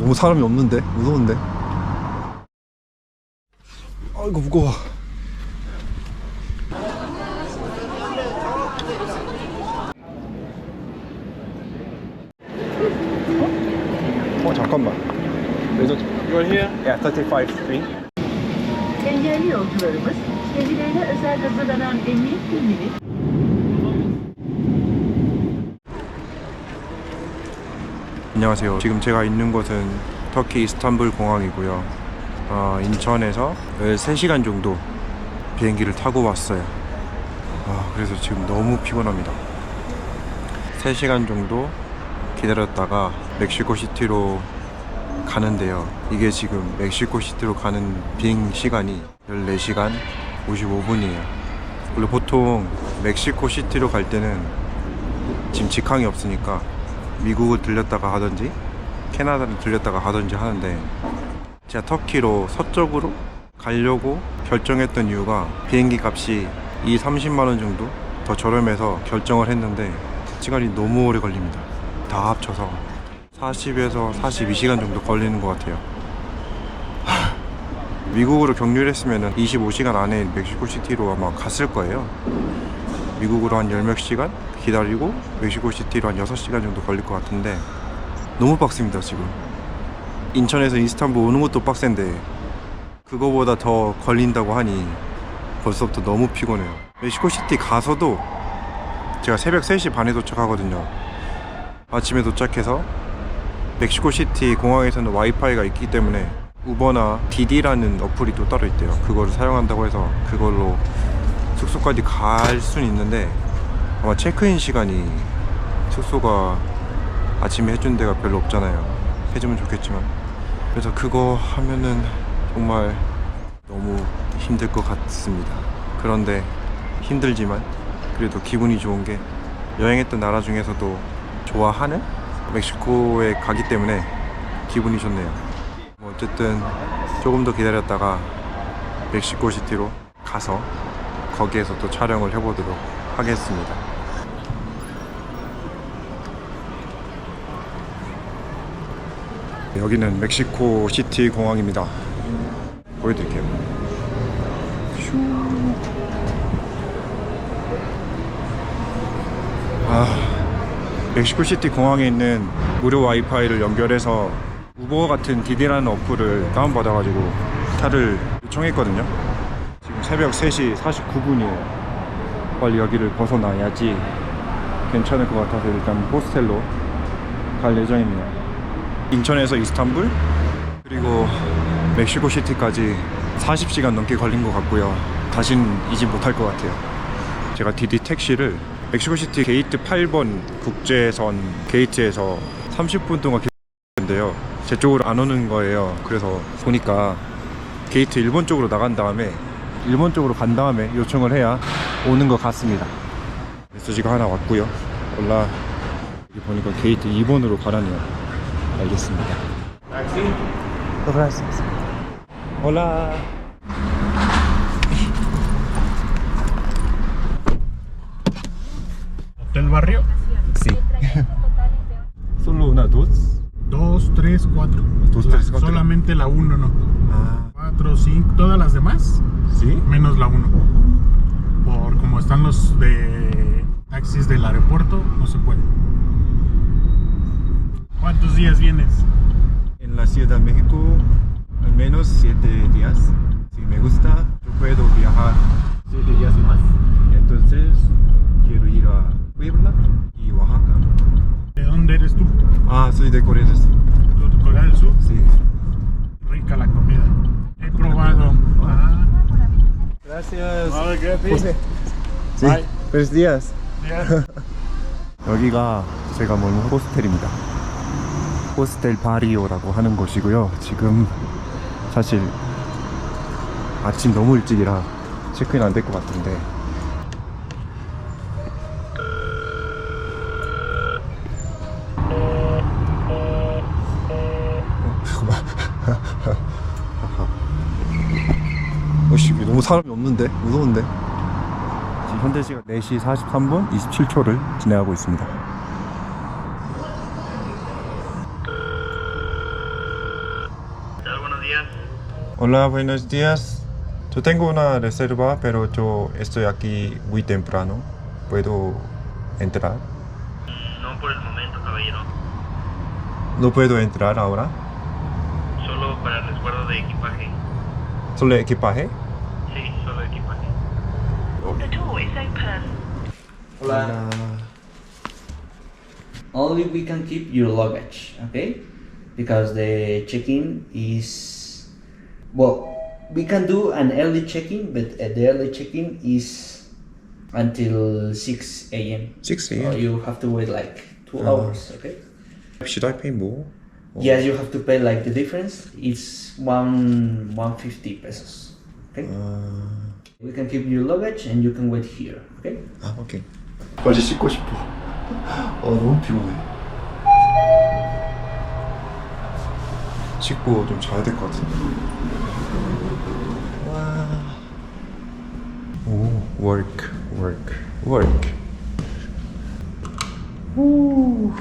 너무 사람이 없는데? 무서운데? 아이고 무거워. 잠깐만. You're here? Yeah, 35 screen. Engelli yolcularımız kendilerine özel hazırlanan emniyet filmini 안녕하세요. 지금 제가 있는 곳은 터키 이스탄불 공항이고요. 인천에서 13시간 정도 비행기를 타고 왔어요. 그래서 지금 너무 피곤합니다. 3시간 정도 기다렸다가 멕시코시티로 가는데요. 이게 지금 멕시코시티로 가는 비행 시간이 14시간 55분이에요. 원래 보통 멕시코시티로 갈 때는 지금 직항이 없으니까 미국을 들렸다가 하든지 캐나다를 들렸다가 하든지 하는데, 제가 터키로 서쪽으로 가려고 결정했던 이유가 비행기 값이 30만 원 정도 더 저렴해서 결정을 했는데 시간이 너무 오래 걸립니다. 다 합쳐서 40에서 42시간 정도 걸리는 것 같아요. 미국으로 경유를 했으면 25시간 안에 멕시코시티로 아마 갔을 거예요. 미국으로 한 10몇 시간 기다리고 멕시코시티로 한 6시간 정도 걸릴 것 같은데 너무 빡셉니다. 지금 인천에서 이스탄불 오는 것도 빡센데 그거보다 더 걸린다고 하니 벌써부터 너무 피곤해요. 멕시코시티 가서도 제가 새벽 3시 반에 도착하거든요. 아침에 도착해서 멕시코시티 공항에서는 와이파이가 있기 때문에 우버나 디디라는 어플이 또 따로 있대요. 그거를 사용한다고 해서 그걸로 숙소까지 갈 수는 있는데 아마 체크인 시간이 숙소가 아침에 해준 데가 별로 없잖아요. 해주면 좋겠지만, 그래서 그거 하면은 정말 너무 힘들 것 같습니다. 그런데 힘들지만 그래도 기분이 좋은 게 여행했던 나라 중에서도 좋아하는 멕시코에 가기 때문에 기분이 좋네요. 어쨌든 조금 더 기다렸다가 멕시코시티로 가서 거기에서 또 촬영을 해보도록 하겠습니다. 여기는 멕시코시티 공항입니다. 보여드릴게요. 멕시코시티 공항에 있는 무료 와이파이를 연결해서 우버 같은 디디라는 어플을 다운받아가지고 차를 요청했거든요. 지금 새벽 3시 49분이에요 빨리 여기를 벗어나야지 괜찮을 것 같아서 일단 호스텔로 갈 예정입니다. 인천에서 이스탄불 그리고 멕시코시티까지 40시간 넘게 걸린 것 같고요. 다신 이집 못할 것 같아요. 제가 디디 택시를 멕시코시티 게이트 8번 국제선 게이트에서 30분 동안 기다렸는데요. 제 쪽으로 안 오는 거예요. 그래서 보니까 게이트 일본 쪽으로 나간 다음에 일본 쪽으로 간 다음에 요청을 해야 오는 것 같습니다. 메시지가 하나 왔고요. 올라 여기 보니까 게이트 2번으로 가라네요. 알겠습니다. 올라. ¿Del barrio? Sí. Solo una, dos. 2, 3, 4. 2, 3, 4. Solamente la 1 no. 4, 5, todas las demás, ¿Sí? menos la 1. Por como están los de taxis del aeropuerto, no se puede. ¿Cuántos días vienes? En la Ciudad de México, al menos 7 días. Si me gusta, yo puedo viajar 7 días más. Entonces, quiero ir a Puebla y Oaxaca. ¿De dónde eres tú? Soy de Corea del Sur. ¿Tú de Corea del Sur? Sí. Rica la comida. He probado. Gracias. José. Sí. Buenos días. Yeah. 여기가 제가 머문 호스텔입니다. 호스텔 바리오라고 하는 곳이고요. 지금 사실 아침 너무 일찍이라 체크인 안 될 것 같은데 너무 사람이 없는데? 무서운데? 지금 현재 시각 4시 43분 27초를 진행하고 있습니다. días. Hola, buenos días. Yo tengo una reserva, pero yo estoy aquí muy temprano. ¿Puedo entrar? No por el momento, caballero. No puedo entrar ahora. Solo para el resguardo de equipaje. ¿Solo equipaje? Sí, solo equipaje. The door is open. Hola. Only we can keep your luggage, okay? Because the check-in is, well, we can do an early check-in, but the early check-in is until 6 a.m. 6 So a.m. you have to wait like 2 hours, okay? Should I pay more? Or- Yes, you have to pay like the difference. It's 150 pesos, okay? We can keep your luggage and you can wait here, okay? 아, 오케이. 빨리 씻고 싶어. 너무 피곤해. 씻고 좀 자야 될 것 같은데. 와. 오, work. 오.